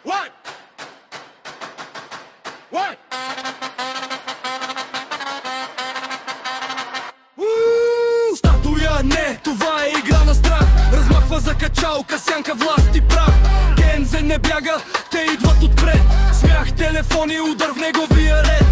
What? What? Статуя не, това е игра на страх. Размахва за качалка, сянка, власт и прах. Гензе не бяга, те идват отпред. Смях, телефони, удар в неговия ред.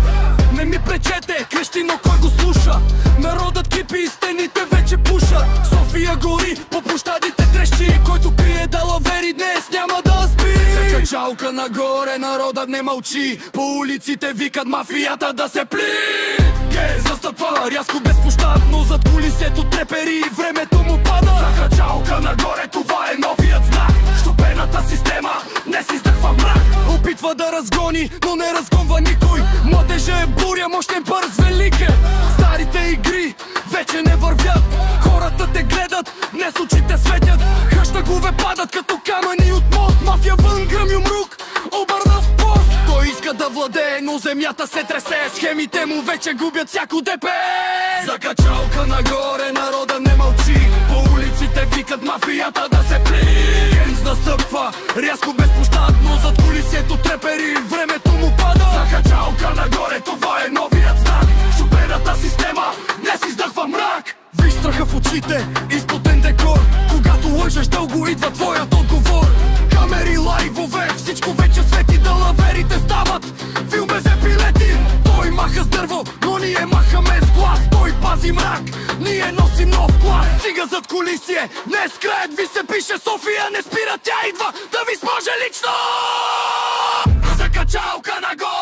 Не ми пречете, крещи, но кой го слуша? Народът кипи и стените вече пушат. София гори, по площадите трещи. Който крие далавери днес няма да спи. За качалка нагоре, народът не мълчи. По улиците викат мафията да се пли. Ге застъпва рязко безпощадно, зад кулисето трепери и времето му пада. За качалка нагоре, това е новият знак. Щупената система днес издъхва в мрак. Опитва да разгони, но не разгонва никой. Младежа е буря, мощен, бърз, велик е. Старите игри вече не вървят. Хората те гледат, днес очите светят. Хъщагове падат като камъни от мост. Мафия вън, гръм и умрук, обърна в пост. Той иска да владее, но земята се тресе. Схемите му вече губят всяко ДПС. За качалка нагоре, народа не мълчи. По улиците викат мафията да се пли. Генз настъпва, рязко безпощадно, зад кулисието трепери, времето му пада. За качалка нагоре, това е новият знак. Щупената система днес издъхва мрак. Виж страха в очите, изплутен декор. Когато лъжеш дълго, идва твоят отговор. Камери, лайвове, всичко вече свети. Далаверите стават филме за пилети. Той маха с дърво, но ние махаме с глас. Той пази мрак, ние носим нов клас. Стига зад кулисие, днес краят ви се пише. София не спира, тя идва да ви смаже лично. За качалка нагоре.